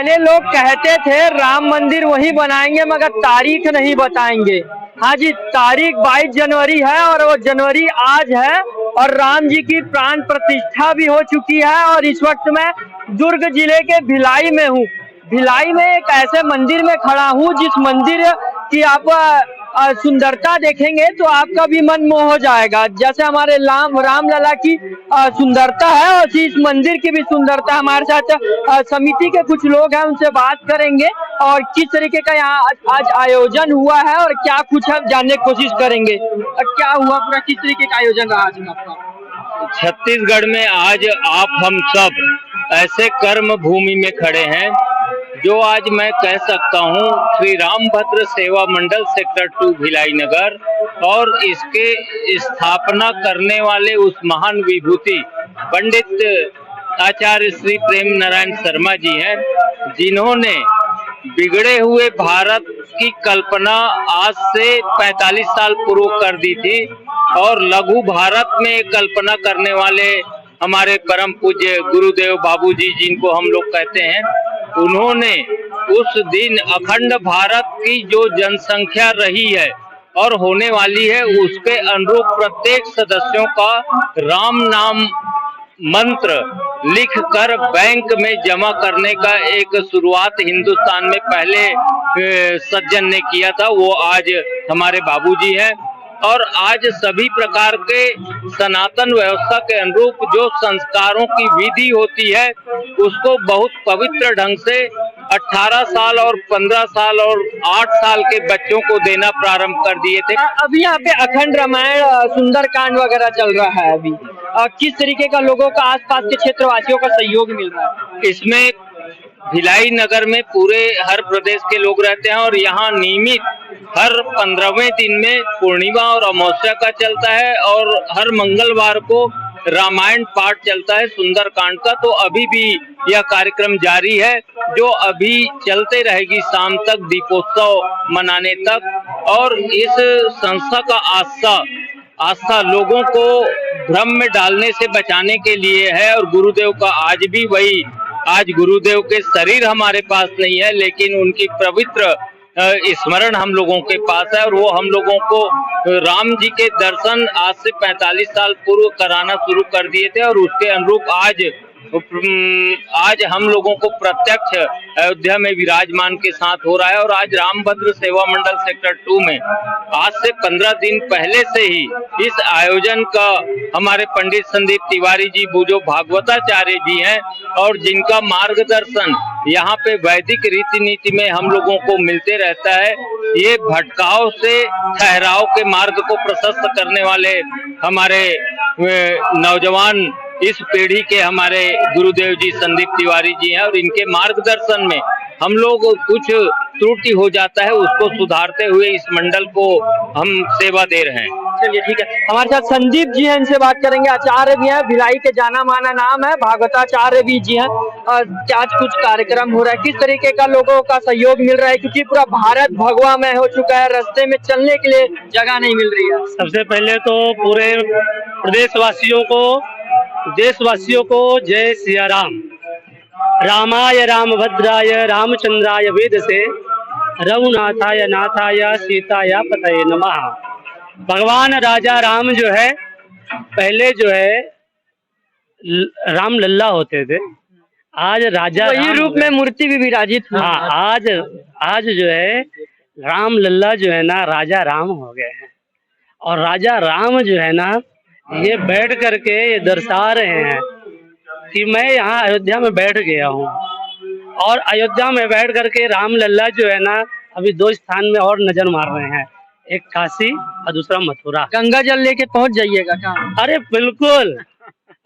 पहले लोग कहते थे राम मंदिर वही बनाएंगे मगर तारीख नहीं बताएंगे। हाँ जी, तारीख 22 जनवरी है और वो जनवरी आज है और राम जी की प्राण प्रतिष्ठा भी हो चुकी है। और इस वक्त मैं दुर्ग जिले के भिलाई में हूँ। भिलाई में एक ऐसे मंदिर में खड़ा हूँ जिस मंदिर की आप सुंदरता देखेंगे तो आपका भी मन मोह हो जाएगा। जैसे हमारे राम लला की सुंदरता है और इस मंदिर की भी सुंदरता। हमारे साथ समिति के कुछ लोग हैं, उनसे बात करेंगे और किस तरीके का यहाँ आज आयोजन हुआ है और क्या कुछ हम जानने की कोशिश करेंगे। क्या हुआ पूरा, किस तरीके का आयोजन रहा आज आपका? छत्तीसगढ़ में आज आप हम सब ऐसे कर्म भूमि में खड़े हैं जो आज मैं कह सकता हूँ श्री रामभद्र सेवा मंडल सेक्टर 2 भिलाई नगर और इसके स्थापना करने वाले उस महान विभूति पंडित आचार्य श्री प्रेम नारायण शर्मा जी हैं, जिन्होंने बिगड़े हुए भारत की कल्पना आज से 45 साल पूर्व कर दी थी और लघु भारत में कल्पना करने वाले हमारे परम पूज्य गुरुदेव बाबूजी, जिनको हम लोग कहते हैं, उन्होंने उस दिन अखंड भारत की जो जनसंख्या रही है और होने वाली है उसके अनुरूप प्रत्येक सदस्यों का राम नाम मंत्र लिखकर बैंक में जमा करने का एक शुरुआत हिंदुस्तान में पहले सज्जन ने किया था। वो आज हमारे बाबूजी हैं और आज सभी प्रकार के सनातन व्यवस्था के अनुरूप जो संस्कारों की विधि होती है उसको बहुत पवित्र ढंग से 18 साल और 15 साल और 8 साल के बच्चों को देना प्रारंभ कर दिए थे। अभी यहाँ पे अखंड रामायण सुंदरकांड वगैरह चल रहा है अभी। किस तरीके का लोगों का आसपास के क्षेत्रवासियों का सहयोग मिल रहा है? इसमें भिलाई नगर में पूरे हर प्रदेश के लोग रहते हैं और यहाँ नियमित हर 15वें दिन में पूर्णिमा और अमावस्या का चलता है और हर मंगलवार को रामायण पाठ चलता है सुंदरकांड का। तो अभी भी यह कार्यक्रम जारी है जो अभी चलते रहेगी शाम तक, दीपोत्सव मनाने तक। और इस संस्था का आस्था लोगों को भ्रम में डालने से बचाने के लिए है और गुरुदेव का आज भी वही, आज गुरुदेव के शरीर हमारे पास नहीं है लेकिन उनकी पवित्र स्मरण हम लोगों के पास है और वो हम लोगों को राम जी के दर्शन आज से 45 साल पूर्व कराना शुरू कर दिए थे और उसके अनुरूप आज हम लोगों को प्रत्यक्ष अयोध्या में विराजमान के साथ हो रहा है। और आज रामभद्र सेवा मंडल सेक्टर 2 में आज से 15 दिन पहले से ही इस आयोजन का हमारे पंडित संदीप तिवारी जी जो भागवताचार्य जी हैं और जिनका मार्गदर्शन यहाँ पे वैदिक रीति नीति में हम लोगों को मिलते रहता है, ये भटकाव से ठहराव के मार्ग को प्रशस्त करने वाले हमारे नौजवान इस पीढ़ी के हमारे गुरुदेव जी संदीप तिवारी जी हैं और इनके मार्गदर्शन में हम लोग कुछ त्रुटि हो जाता है उसको सुधारते हुए इस मंडल को हम सेवा दे रहे हैं। चलिए ठीक है, हमारे साथ संदीप जी हैं, इनसे बात करेंगे। आचार्य भी हैं, भिलाई के जाना माना नाम है, भागवताचार्य भी जी हैं। आज कुछ कार्यक्रम हो रहा है, किस तरीके का लोगों का सहयोग मिल रहा है? क्योंकि पूरा भारत भगवा में हो चुका है, रास्ते में चलने के लिए जगह नहीं मिल रही है। सबसे पहले तो पूरे देशवासियों को जय सिया राम। रामाय रामभद्राय रामचंद्राय वेदसे रघुनाथाय नाथाय सीताय पतये नमः। भगवान राजा राम जो है पहले जो है राम लल्ला होते थे, आज राजा वही रूप में मूर्ति भी विराजित। हाँ, आज जो है राम लल्ला जो है ना राजा राम हो गए हैं और राजा राम जो है ना ये बैठ करके ये दर्शा रहे हैं कि मैं यहाँ अयोध्या में बैठ गया हूँ। और अयोध्या में बैठ करके राम लल्ला जो है ना अभी 2 स्थान में और नजर मार रहे हैं, एक काशी और दूसरा मथुरा। गंगा जल लेके पहुंच जाइएगा कहाँ? अरे बिल्कुल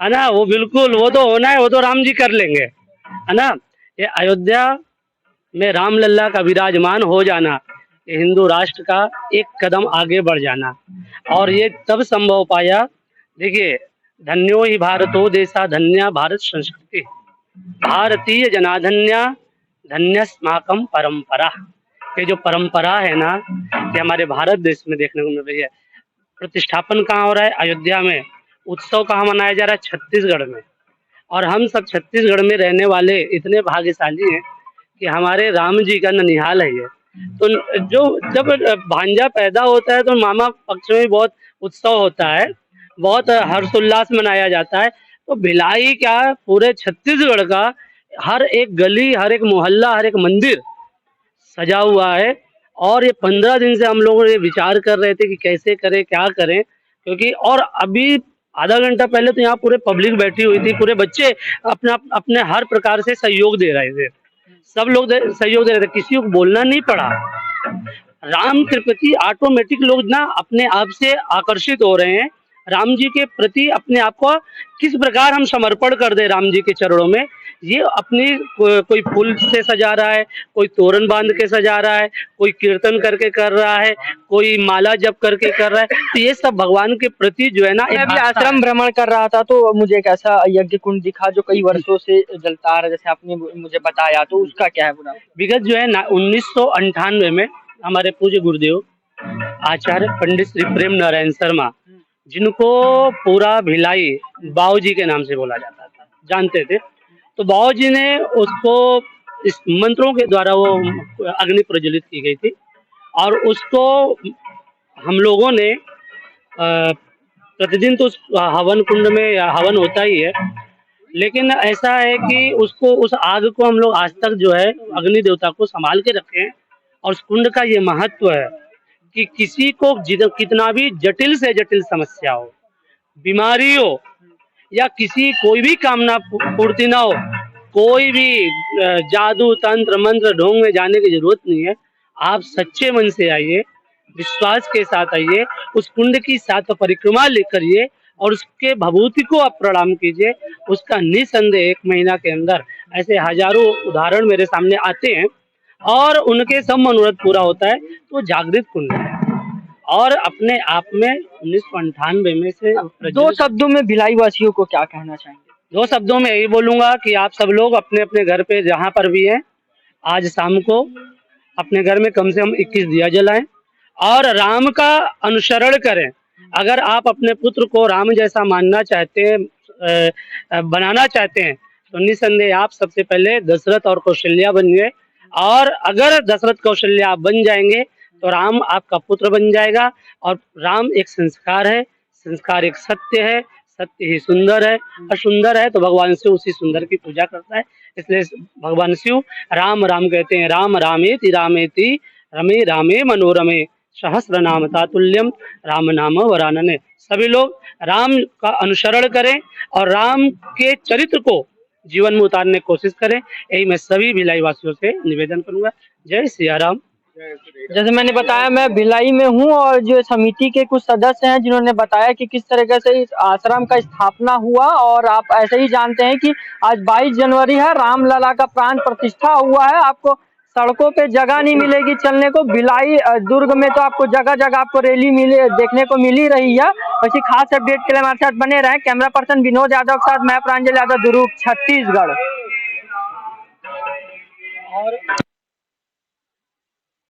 है ना, वो बिल्कुल, वो तो होना है, वो तो राम जी कर लेंगे, है ना। ये अयोध्या में राम लल्ला का विराजमान हो जाना, ये हिंदू राष्ट्र का एक कदम आगे बढ़ जाना। और ये तब संभव पाया, देखिए, धन्यो ही भारतो देशा धन्या भारत संस्कृति, भारतीय जनाधन्या धन्यस्माकम परंपरा। ये जो परंपरा है ना, ये हमारे भारत देश में देखने को मिल रही है। प्रतिष्ठापन कहाँ हो रहा है? अयोध्या में। उत्सव कहाँ मनाया जा रहा है? छत्तीसगढ़ में। और हम सब छत्तीसगढ़ में रहने वाले इतने भाग्यशाली हैं कि हमारे राम जी का ननिहाल है ये। तो जो जब भांजा पैदा होता है तो मामा पक्ष में बहुत उत्सव होता है, बहुत हर्षोल्लास मनाया जाता है। तो भिलाई क्या पूरे छत्तीसगढ़ का हर एक गली, हर एक मोहल्ला, हर एक मंदिर सजा हुआ है। और ये 15 दिन से हम लोग ये विचार कर रहे थे कि कैसे करें, क्या करें, क्योंकि और अभी आधा घंटा पहले तो यहाँ पूरे पब्लिक बैठी हुई थी, पूरे बच्चे अपना अपने हर प्रकार से सहयोग दे रहे थे, सब लोग सहयोग दे रहे थे, किसी को बोलना नहीं पड़ा। राम के प्रति ऑटोमेटिक लोग ना अपने आप से आकर्षित हो रहे हैं। राम जी के प्रति अपने आप को किस प्रकार हम समर्पण कर दे राम जी के चरणों में, ये अपनी कोई फूल से सजा रहा है, कोई तोरण बांध के सजा रहा है, कोई कीर्तन करके कर रहा है, कोई माला जप करके कर रहा है। तो ये सब भगवान के प्रति जो है ना, मैं अभी आश्रम भ्रमण कर रहा था तो मुझे एक ऐसा यज्ञ कुंड दिखा जो कई वर्षों से जलता आ रहा है, जैसे आपने मुझे बताया, तो उसका क्या है पूरा? विगत जो है 1998 में हमारे पूज्य गुरुदेव आचार्य पंडित श्री प्रेम नारायण शर्मा, जिनको पूरा भिलाई बाऊ जी के नाम से बोला जाता था, जानते थे, तो बाऊ जी ने उसको इस मंत्रों के द्वारा वो अग्नि प्रज्वलित की गई थी और उसको हम लोगों ने प्रतिदिन तो उस हवन कुंड में हवन होता ही है, लेकिन ऐसा है कि उसको उस आग को हम लोग आज तक जो है अग्नि देवता को संभाल के रखे हैं। और उस कुंड का ये महत्व है कि किसी को कितना भी जटिल से जटिल समस्या हो, बीमारी हो या किसी कोई भी कामना पूर्ति ना हो, कोई भी जादू तंत्र मंत्र ढोंग में जाने की जरूरत नहीं है। आप सच्चे मन से आइए, विश्वास के साथ आइए, उस कुंड की 7 परिक्रमा करिए और उसके भभूति को आप प्रणाम कीजिए। उसका निसंदेह 1 महीना के अंदर ऐसे हजारों उदाहरण मेरे सामने आते हैं और उनके सब मनोरथ पूरा होता है। तो जागृत कुंड है और अपने आप में 1998 में से 2 शब्दों में भिलाई वासियों को क्या कहना चाहेंगे? 2 शब्दों में यही बोलूंगा कि आप सब लोग अपने अपने घर पे जहाँ पर भी हैं, आज शाम को अपने घर में कम से कम 21 दिया जलाएं और राम का अनुसरण करें। अगर आप अपने पुत्र को राम जैसा मानना चाहते हैं, बनाना चाहते हैं, तो निसंदेह आप सबसे पहले दशरथ और कौशल्या बनिए। और अगर दशरथ कौशल्या आप बन जाएंगे तो राम आपका पुत्र बन जाएगा। और राम एक संस्कार है, संस्कार एक सत्य है, सत्य ही सुंदर है और सुंदर है तो भगवान शिव उसी सुंदर की पूजा करता है। इसलिए भगवान शिव राम राम कहते हैं। राम रामेति रामेति रमे रामे मनोरमे सहस्र नाम तातुल्यम राम नाम वरानने। सभी लोग राम का अनुसरण करें और राम के चरित्र को जीवन में उतारने की कोशिश करें, यही मैं सभी भिलाई वासियों से निवेदन करूंगा। जय सिया राम। जैसे मैंने बताया, मैं भिलाई में हूँ और जो समिति के कुछ सदस्य हैं जिन्होंने बताया कि किस तरीके से इस आश्रम का स्थापना हुआ। और आप ऐसे ही जानते हैं कि आज 22 जनवरी है, रामलला का प्राण प्रतिष्ठा हुआ है। आपको सड़कों पे जगह नहीं मिलेगी चलने को। भिलाई दुर्ग में तो आपको जगह जगह आपको रैली देखने को मिल ही रही है। वैसे खास अपडेट के लिए हमारे साथ बने रहे। कैमरा पर्सन विनोद यादव के साथ मैं प्रांजल यादव, दुर्ग, छत्तीसगढ़। और